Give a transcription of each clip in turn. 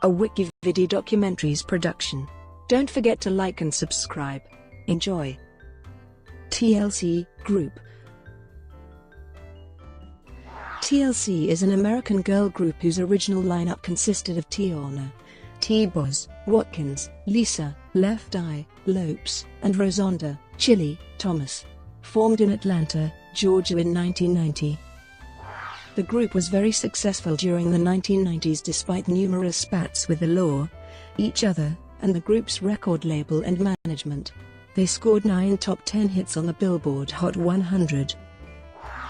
a WikiVidi Documentaries production. Don't forget to like and subscribe. Enjoy. TLC Group. TLC is an American girl group whose original lineup consisted of Tionne, T-Boz, Watkins, Lisa, Left Eye, Lopes and Rozonda, Chilli, Thomas. Formed in Atlanta, Georgia in 1990. The group was very successful during the 1990s despite numerous spats with the law, each other, and the group's record label and management. They scored 9 top 10 hits on the Billboard Hot 100,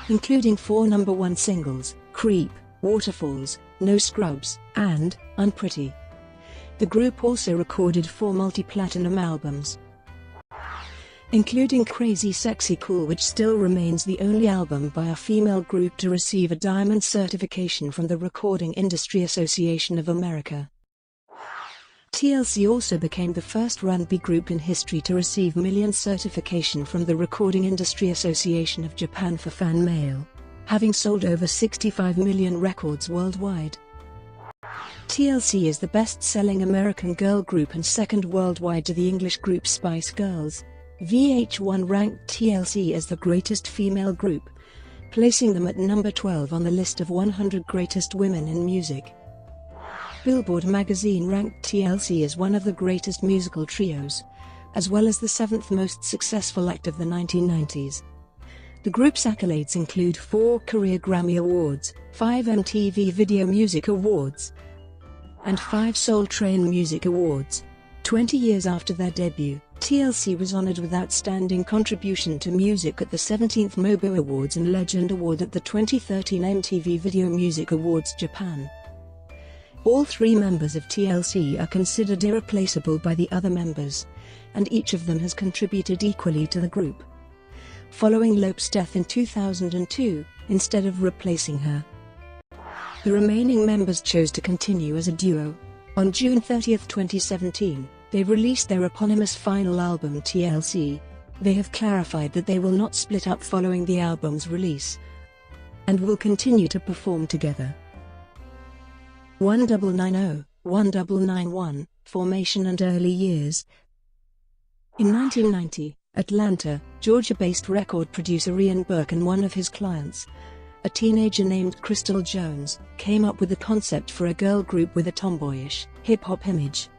including 4 #1 singles, Creep, Waterfalls, No Scrubs, and Unpretty. The group also recorded 4 multi-platinum albums, including CrazySexyCool, which still remains the only album by a female group to receive a diamond certification from the Recording Industry Association of America. TLC also became the first R&B group in history to receive Million certification from the Recording Industry Association of Japan for FanMail, having sold over 65 million records worldwide. TLC is the best-selling American girl group and second worldwide to the English group Spice Girls. VH1 ranked TLC as the greatest female group, placing them at number 12 on the list of 100 greatest women in music. Billboard magazine ranked TLC as one of the greatest musical trios, as well as the 7th most successful act of the 1990s. The group's accolades include 4 Career Grammy Awards, 5 MTV Video Music Awards, and 5 Soul Train Music Awards. 20 years after their debut, TLC was honored with Outstanding Contribution to Music at the 17th MOBO Awards and Legend Award at the 2013 MTV Video Music Awards Japan. All 3 members of TLC are considered irreplaceable by the other members, and each of them has contributed equally to the group. Following Lopes' death in 2002, instead of replacing her, the remaining members chose to continue as a duo. On June 30, 2017, they released their eponymous final album TLC. They have clarified that they will not split up following the album's release, and will continue to perform together. 1990, 1991, Formation and Early Years. In 1990, Atlanta, Georgia-based record producer Ian Burke and one of his clients, a teenager named Crystal Jones, came up with the concept for a girl group with a tomboyish, hip-hop image.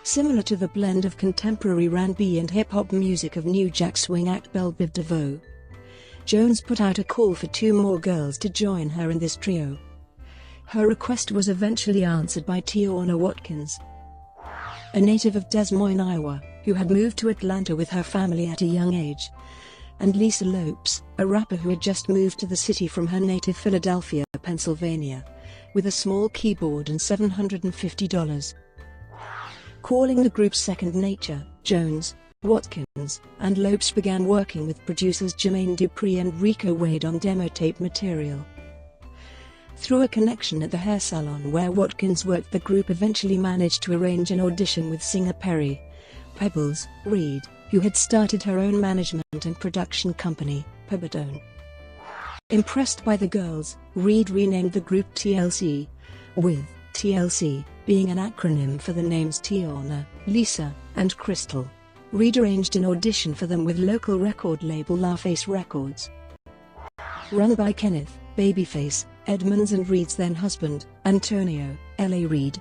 Similar to the blend of contemporary R&B and hip-hop music of New Jack Swing act Belle Biv DeVoe. Jones put out a call for 2 more girls to join her in this trio. Her request was eventually answered by Tionne Watkins, a native of Des Moines, Iowa, who had moved to Atlanta with her family at a young age, and Lisa Lopes, a rapper who had just moved to the city from her native Philadelphia, Pennsylvania, with a small keyboard and $750. Calling the group Second Nature, Jones, Watkins, and Lopes began working with producers Jermaine Dupri and Rico Wade on demo tape material. Through a connection at the hair salon where Watkins worked, the group eventually managed to arrange an audition with singer Pebbles Reed, who had started her own management and production company, Pebble. Impressed by the girls, Reed renamed the group TLC, with TLC being an acronym for the names Tionne, Lisa, and Crystal. Reed arranged an audition for them with local record label LaFace Records, run by Kenneth Babyface Edmonds and Reed's then husband, Antonio L.A. Reed.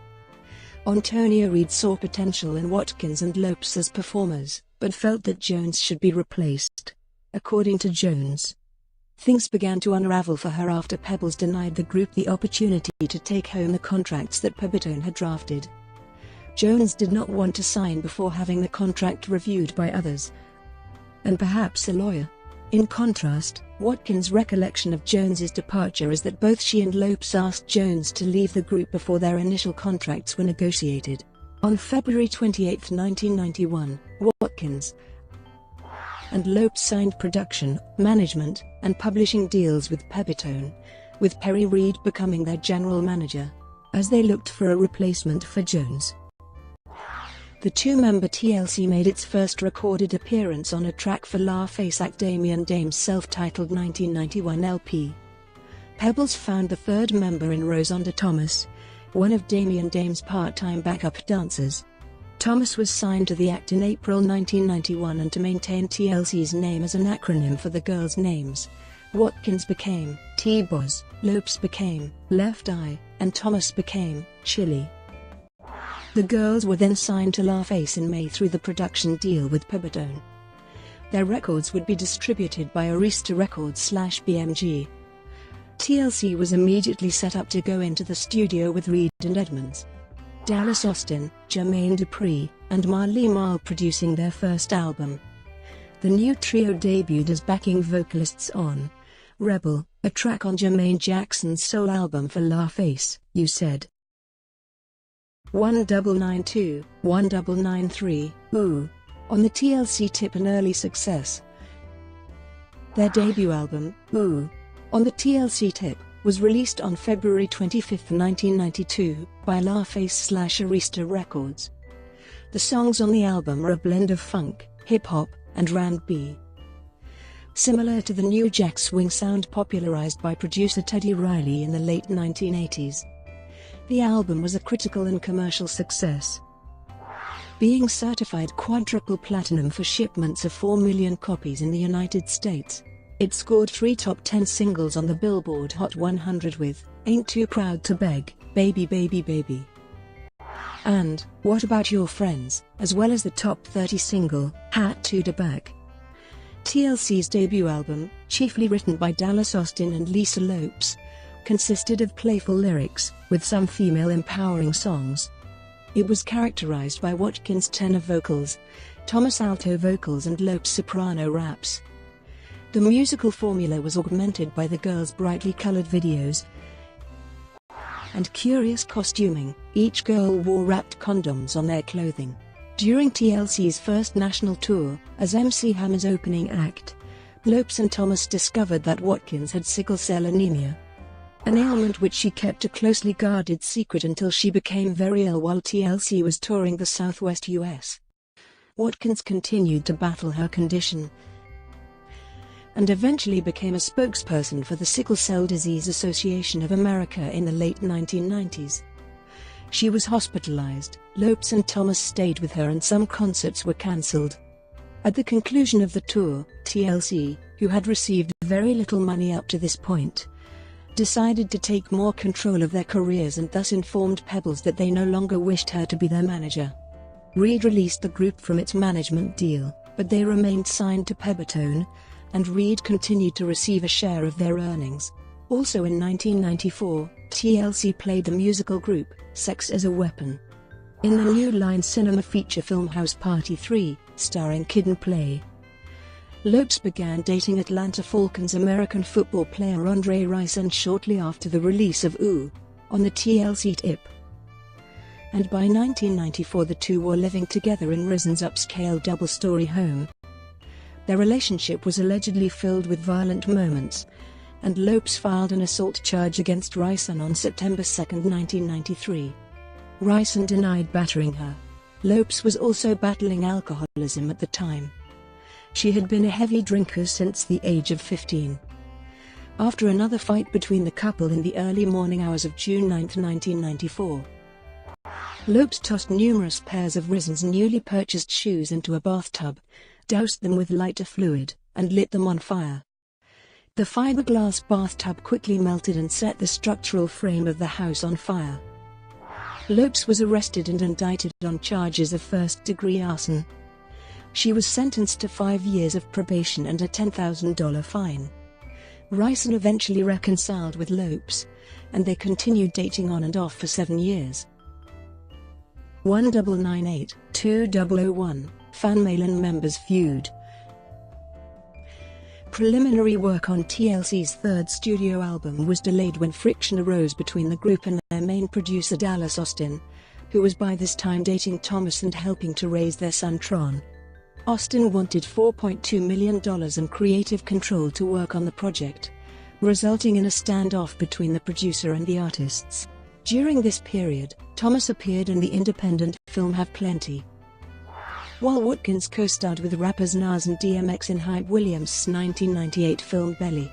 Antonio Reed saw potential in Watkins and Lopes as performers, but felt that Jones should be replaced. According to Jones, things began to unravel for her after Pebbles denied the group the opportunity to take home the contracts that Pebble had drafted. Jones did not want to sign before having the contract reviewed by others, and perhaps a lawyer. In contrast, Watkins' recollection of Jones's departure is that both she and Lopes asked Jones to leave the group before their initial contracts were negotiated. On February 28, 1991, Watkins and Lopes signed production, management, and publishing deals with Pebble, with Perry Reed becoming their general manager, as they looked for a replacement for Jones. The 2-member TLC made its first recorded appearance on a track for LaFace act Damian Dame's self-titled 1991 LP. Pebbles found the 3rd member in Rozonda Thomas, one of Damien Dame's part-time backup dancers. Thomas was signed to the act in April 1991, and to maintain TLC's name as an acronym for the girls' names, Watkins became T-Boz, Lopes became Left Eye, and Thomas became Chilli. The girls were then signed to LaFace in May through the production deal with Pebbertone. Their records would be distributed by Arista Records/BMG. TLC was immediately set up to go into the studio with Reed and Edmonds, Dallas Austin, Jermaine Dupri, and Marley Marl producing their first album. The new trio debuted as backing vocalists on Rebel, a track on Jermaine Jackson's soul album for LaFace, You Said. 1992, 1993, Ooh, on the TLC Tip, an early success. Their debut album, Ooh, on the TLC Tip, was released on February 25, 1992, by LaFace/Arista Records. The songs on the album are a blend of funk, hip-hop, and R&B. Similar to the New Jack Swing sound popularized by producer Teddy Riley in the late 1980s. The album was a critical and commercial success, being certified quadruple platinum for shipments of 4 million copies in the United States. It scored 3 top 10 singles on the Billboard Hot 100 with Ain't Too Proud to Beg, Baby Baby Baby, and What About Your Friends, as well as the top 30 single, Hat to the Back. TLC's debut album, chiefly written by Dallas Austin and Lisa Lopes, consisted of playful lyrics, with some female empowering songs. It was characterized by Watkins' tenor vocals, Thomas' alto vocals, and Lopes' soprano raps. The musical formula was augmented by the girls' brightly colored videos and curious costuming. Each girl wore wrapped condoms on their clothing. During TLC's first national tour, as MC Hammer's opening act, Lopes and Thomas discovered that Watkins had sickle cell anemia, an ailment which she kept a closely guarded secret until she became very ill while TLC was touring the Southwest US. Watkins continued to battle her condition and eventually became a spokesperson for the Sickle Cell Disease Association of America in the late 1990s. She was hospitalized, Lopes and Thomas stayed with her, and some concerts were cancelled. At the conclusion of the tour, TLC, who had received very little money up to this point, decided to take more control of their careers and thus informed Pebbles that they no longer wished her to be their manager. Reed released the group from its management deal, but they remained signed to Pebbertone, and Reed continued to receive a share of their earnings. Also in 1994, TLC played the musical group, Sex as a Weapon, in the New Line Cinema feature film House Party 3, starring Kid and Play. Lopes began dating Atlanta Falcons American football player Andre Rison shortly after the release of Ooh, on the TLC Tip. And by 1994 the two were living together in Rison's upscale double-story home. Their relationship was allegedly filled with violent moments, and Lopes filed an assault charge against Rison on September 2, 1993. Rison denied battering her. Lopes was also battling alcoholism at the time. She had been a heavy drinker since the age of 15. After another fight between the couple in the early morning hours of June 9, 1994, Lopes tossed numerous pairs of Rison's newly purchased shoes into a bathtub, doused them with lighter fluid, and lit them on fire. The fiberglass bathtub quickly melted and set the structural frame of the house on fire. Lopes was arrested and indicted on charges of first-degree arson. She was sentenced to 5 years of probation and a $10,000 fine. Rison eventually reconciled with Lopes, and they continued dating on and off for 7 years. 1998-2001, FanMail and members feud. Preliminary work on TLC's third studio album was delayed when friction arose between the group and their main producer Dallas Austin, who was by this time dating Thomas and helping to raise their son Tionne. Austin wanted $4.2 million and creative control to work on the project, resulting in a standoff between the producer and the artists. During this period, Thomas appeared in the independent film Have Plenty, while Watkins co-starred with rappers Nas and DMX in Hype Williams' 1998 film Belly.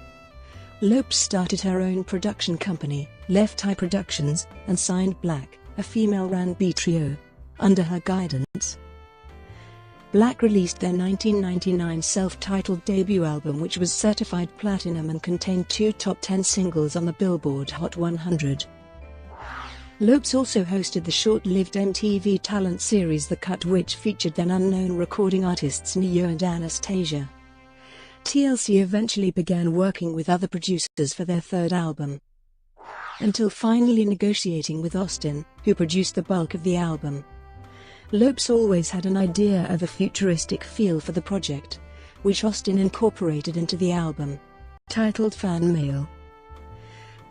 Lopes started her own production company, Left Eye Productions, and signed Black, a female R&B trio, under her guidance. Black released their 1999 self-titled debut album, which was certified platinum and contained 2 top 10 singles on the Billboard Hot 100. Lopes also hosted the short-lived MTV talent series The Cut, which featured then unknown recording artists Ne-Yo and Anastasia. TLC eventually began working with other producers for their third album, until finally negotiating with Austin, who produced the bulk of the album. Lopes always had an idea of a futuristic feel for the project, which Austin incorporated into the album, titled FanMail.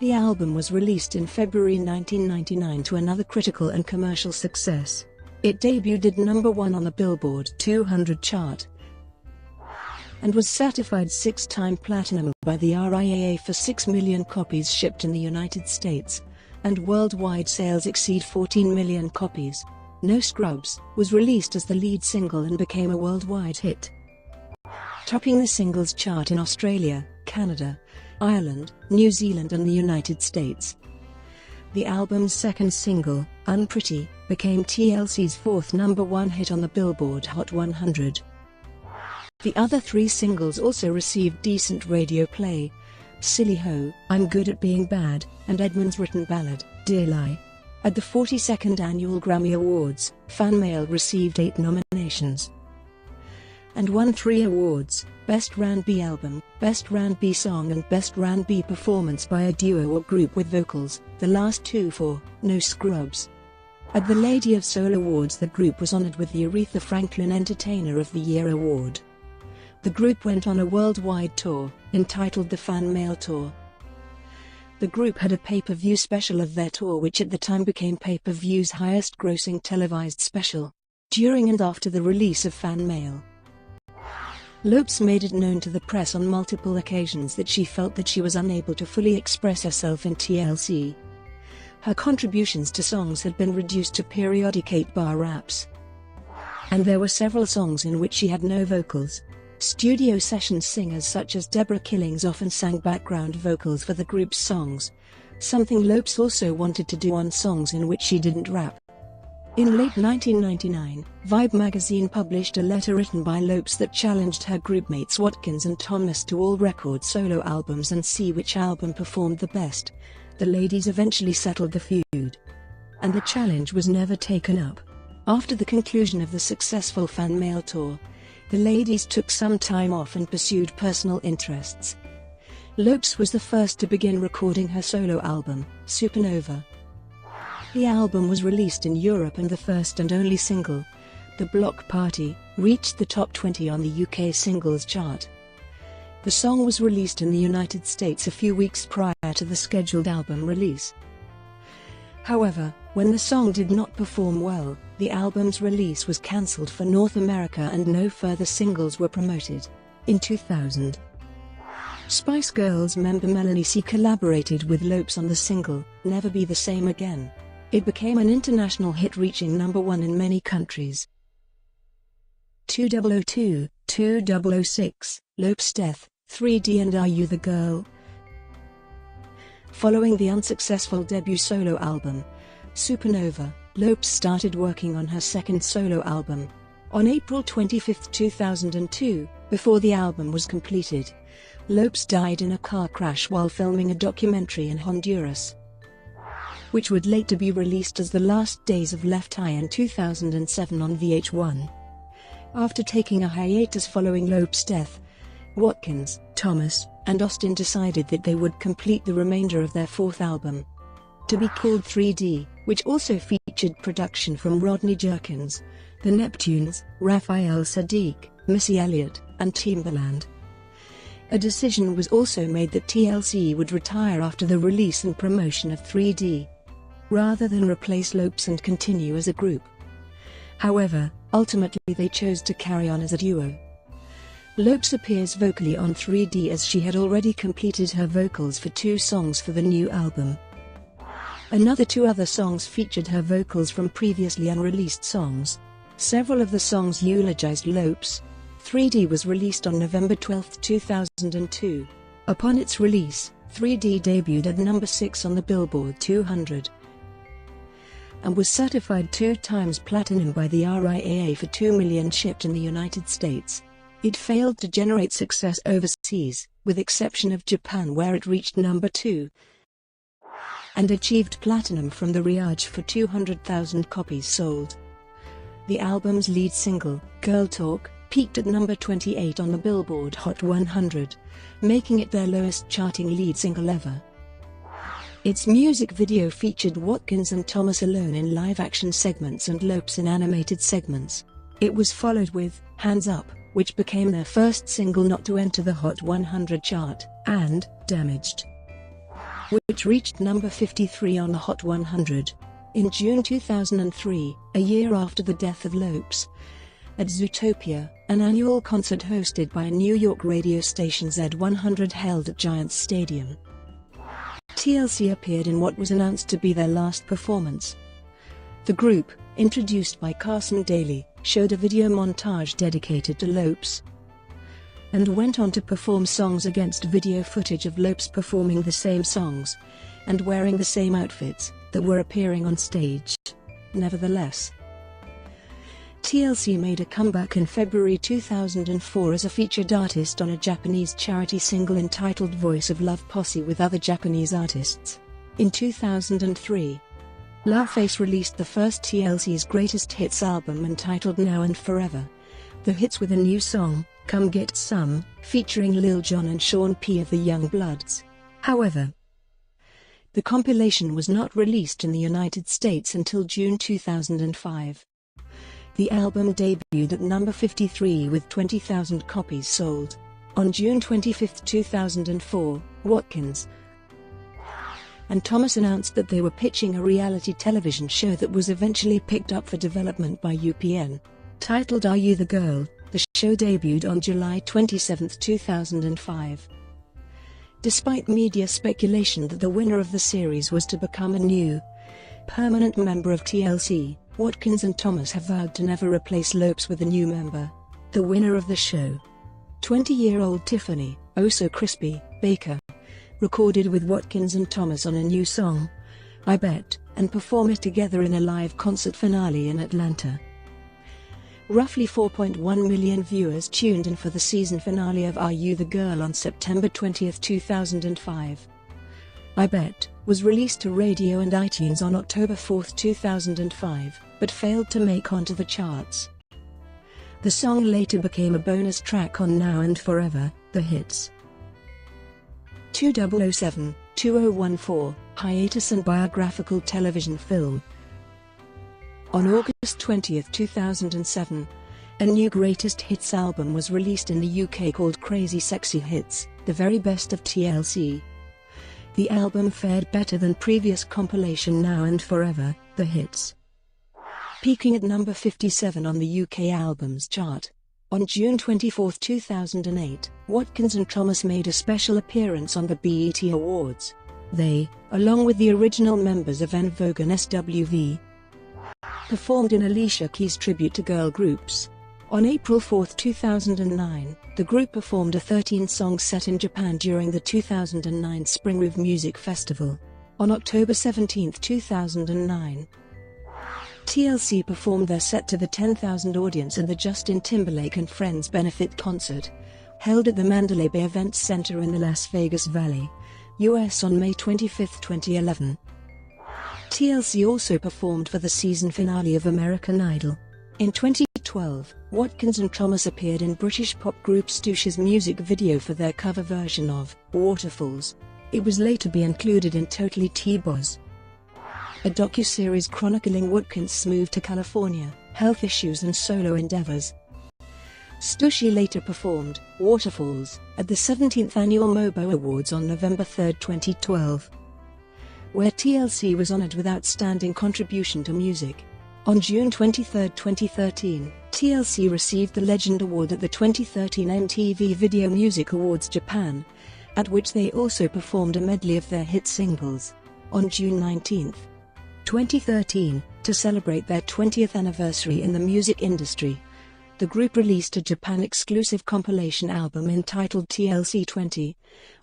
The album was released in February 1999 to another critical and commercial success. It debuted at #1 on the Billboard 200 chart, and was certified 6-time platinum by the RIAA for 6 million copies shipped in the United States, and worldwide sales exceed 14 million copies. No Scrubs was released as the lead single and became a worldwide hit, topping the singles chart in Australia, Canada, Ireland, New Zealand and the United States. The album's second single, Unpretty, became TLC's 4th #1 hit on the Billboard Hot 100. The other 3 singles also received decent radio play: Silly Ho, I'm Good at Being Bad, and Edmund's written ballad, Dear Lie. At the 42nd Annual Grammy Awards, FanMail received 8 nominations and won 3 awards: Best R&B Album, Best R&B Song and Best R&B Performance by a Duo or Group with Vocals, the last 2 for No Scrubs. At the Lady of Soul Awards, the group was honored with the Aretha Franklin Entertainer of the Year award. The group went on a worldwide tour, entitled the FanMail Tour. The group had a pay-per-view special of their tour, which at the time became pay-per-view's highest-grossing televised special. During and after the release of FanMail, Lopes made it known to the press on multiple occasions that she felt that she was unable to fully express herself in TLC. Her contributions to songs had been reduced to periodic 8-bar raps, and there were several songs in which she had no vocals. Studio session singers such as Deborah Killings often sang background vocals for the group's songs, something Lopes also wanted to do on songs in which she didn't rap. In late 1999, Vibe magazine published a letter written by Lopes that challenged her groupmates Watkins and Thomas to all record solo albums and see which album performed the best. The ladies eventually settled the feud, and the challenge was never taken up. After the conclusion of the successful FanMail tour, the ladies took some time off and pursued personal interests. Lopes was the first to begin recording her solo album, Supernova. The album was released in Europe, and the first and only single, The Block Party, reached the top 20 on the UK singles chart. The song was released in the United States a few weeks prior to the scheduled album release. However, when the song did not perform well, the album's release was cancelled for North America and no further singles were promoted. In 2000, Spice Girls member Melanie C collaborated with Lopes on the single, Never Be the Same Again. It became an international hit, reaching #1 in many countries. 2002, 2006, Lopes' Death, 3D and Are You the Girl? Following the unsuccessful debut solo album, Supernova, Lopes started working on her second solo album. On April 25, 2002, before the album was completed, Lopes died in a car crash while filming a documentary in Honduras, which would later be released as The Last Days of Left Eye in 2007 on VH1. After taking a hiatus following Lopes' death, Watkins, Thomas, and Austin decided that they would complete the remainder of their fourth album, to be called 3D, which also featured production from Rodney Jerkins, The Neptunes, Raphael Saadiq, Missy Elliott, and Timbaland. A decision was also made that TLC would retire after the release and promotion of 3D, rather than replace Lopes and continue as a group. However, ultimately they chose to carry on as a duo. Lopes appears vocally on 3D as she had already completed her vocals for 2 songs for the new album. Another 2 other songs featured her vocals from previously unreleased songs. Several of the songs eulogized Lopes. 3D was released on November 12, 2002. Upon its release, 3D debuted at number 6 on the Billboard 200 and was certified 2 times platinum by the RIAA for 2 million shipped in the United States. It failed to generate success overseas, with exception of Japan where it reached number 2 and achieved platinum from the Riyadh for 200,000 copies sold. The album's lead single, Girl Talk, peaked at number 28 on the Billboard Hot 100, making it their lowest charting lead single ever. Its music video featured Watkins and Thomas alone in live-action segments and Lopes in animated segments. It was followed with Hands Up, which became their first single not to enter the Hot 100 chart, and Damaged, which reached number 53 on the Hot 100. In June 2003, a year after the death of Lopes, at Zootopia, an annual concert hosted by a New York radio station Z100 held at Giants Stadium, TLC appeared in what was announced to be their last performance. The group, introduced by Carson Daly, showed a video montage dedicated to Lopes and went on to perform songs against video footage of Lopes performing the same songs and wearing the same outfits that were appearing on stage. Nevertheless, TLC made a comeback in February 2004 as a featured artist on a Japanese charity single entitled Voice of Love Posse with other Japanese artists. In 2003, LaFace released the first TLC's greatest hits album entitled Now and Forever. The hits with a new song, Come Get Some, featuring Lil Jon and Sean P of the Young Bloods. However, the compilation was not released in the United States until June 2005. The album debuted at number 53 with 20,000 copies sold. On June 25, 2004, Watkins and Thomas announced that they were pitching a reality television show that was eventually picked up for development by UPN. Titled Are You the Girl, the show debuted on July 27, 2005. Despite media speculation that the winner of the series was to become a new, permanent member of TLC, Watkins and Thomas have vowed to never replace Lopes with a new member. The winner of the show, 20-year-old Tiffany, Oh So Crispy, Baker, recorded with Watkins and Thomas on a new song, I Bet, and perform it together in a live concert finale in Atlanta. Roughly 4.1 million viewers tuned in for the season finale of Are You the Girl on September 20, 2005. I Bet was released to radio and iTunes on October 4, 2005, but failed to make onto the charts. The song later became a bonus track on Now and Forever, The Hits. 2007-2014 hiatus and biographical television film. On August 20, 2007, a new greatest hits album was released in the UK called Crazy Sexy Hits, the very best of TLC. The album fared better than previous compilation Now and Forever, The Hits, peaking at number 57 on the UK albums chart. On June 24, 2008, Watkins and Thomas made a special appearance on the BET Awards. They, along with the original members of En Vogue and SWV, performed in Alicia Keys' tribute to girl groups. On April 4, 2009, the group performed a 13-song set in Japan during the 2009 Spring Move Music Festival. On October 17, 2009, TLC performed their set to the 10,000 audience at the Justin Timberlake and Friends benefit concert, held at the Mandalay Bay Events Center in the Las Vegas Valley, US on May 25, 2011. TLC also performed for the season finale of American Idol. In 2012, Watkins and Thomas appeared in British pop group Stoosh's music video for their cover version of Waterfalls. It was later to be included in Totally T-Boz, a docuseries chronicling Watkins' move to California, health issues and solo endeavors. Stoosh later performed Waterfalls at the 17th Annual MOBO Awards on November 3, 2012, where TLC was honored with Outstanding Contribution to Music. On June 23, 2013, TLC received the Legend Award at the 2013 MTV Video Music Awards Japan, at which they also performed a medley of their hit singles. On June 19, 2013, to celebrate their 20th anniversary in the music industry, the group released a Japan-exclusive compilation album entitled TLC 20,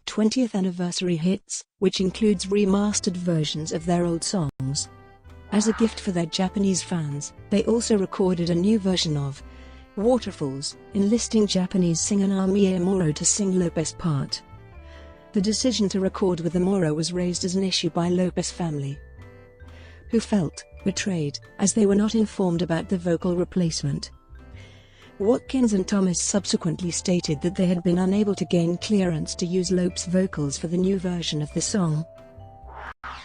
20th anniversary hits, which includes remastered versions of their old songs. As a gift for their Japanese fans, they also recorded a new version of Waterfalls, enlisting Japanese singer Naomi Amuro to sing Lopes' part. The decision to record with Amuro was raised as an issue by Lopes' family, who felt betrayed, as they were not informed about the vocal replacement. Watkins and Thomas subsequently stated that they had been unable to gain clearance to use Lopes' vocals for the new version of the song,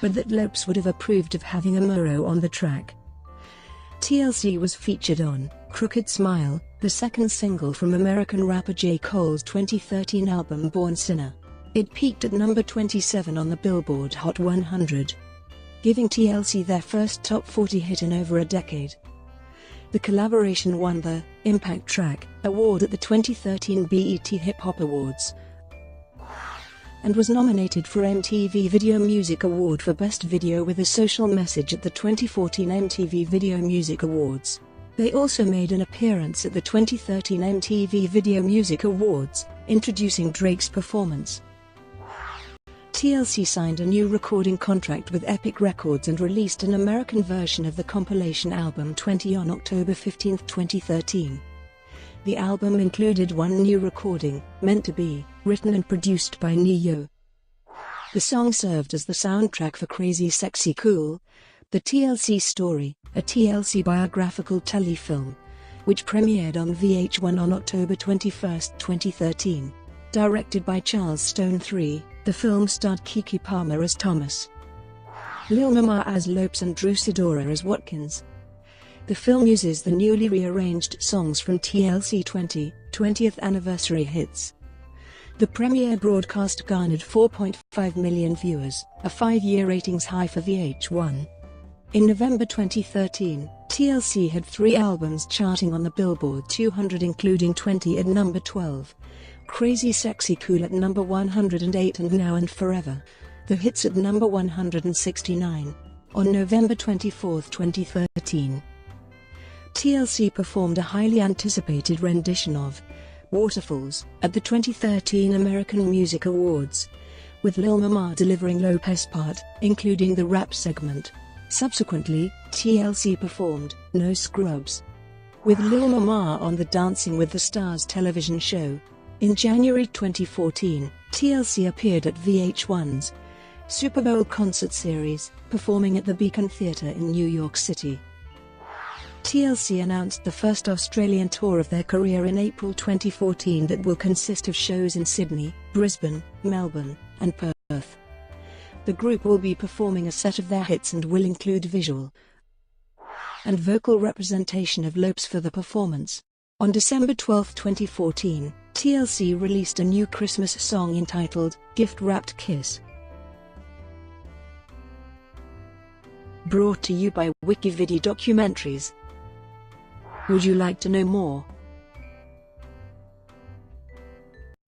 but that Lopes would have approved of having Amuro on the track. TLC was featured on Crooked Smile, the second single from American rapper J. Cole's 2013 album Born Sinner. It peaked at number 27 on the Billboard Hot 100, giving TLC their first top 40 hit in over a decade. The collaboration won the Impact Track award at the 2013 BET Hip Hop Awards and was nominated for MTV Video Music Award for Best Video with a Social Message at the 2014 MTV Video Music Awards. They also made an appearance at the 2013 MTV Video Music Awards, introducing Drake's performance. TLC signed a new recording contract with Epic Records and released an American version of the compilation album 20 on October 15, 2013. The album included one new recording, Meant to Be, written and produced by Ne-Yo. The song served as the soundtrack for CrazySexyCool, The TLC Story, a TLC biographical telefilm, which premiered on VH1 on October 21, 2013. Directed by Charles Stone III, the film starred Keke Palmer as Thomas, Lil Mama as Lopes and Drew Sidora as Watkins. The film uses the newly rearranged songs from TLC 20th anniversary hits. The premiere broadcast garnered 4.5 million viewers, a 5-year ratings high for VH1. In November 2013, TLC had 3 albums charting on the Billboard 200, including 20 at number 12, CrazySexyCool at number 108 and Now and Forever, the hits at number 169. On November 24, 2013, TLC performed a highly anticipated rendition of Waterfalls at the 2013 American Music Awards, with Lil Mama delivering Lopes' part, including the rap segment. Subsequently, TLC performed No Scrubs with Lil Mama on the Dancing with the Stars television show. In January 2014, TLC appeared at VH1's Super Bowl concert series, performing at the Beacon Theatre in New York City. TLC announced the first Australian tour of their career in April 2014 that will consist of shows in Sydney, Brisbane, Melbourne, and Perth. The group will be performing a set of their hits and will include visual and vocal representation of Lopes for the performance. On December 12, 2014, TLC released a new Christmas song entitled Gift Wrapped Kiss. Brought to you by WikiVidi Documentaries. Would you like to know more?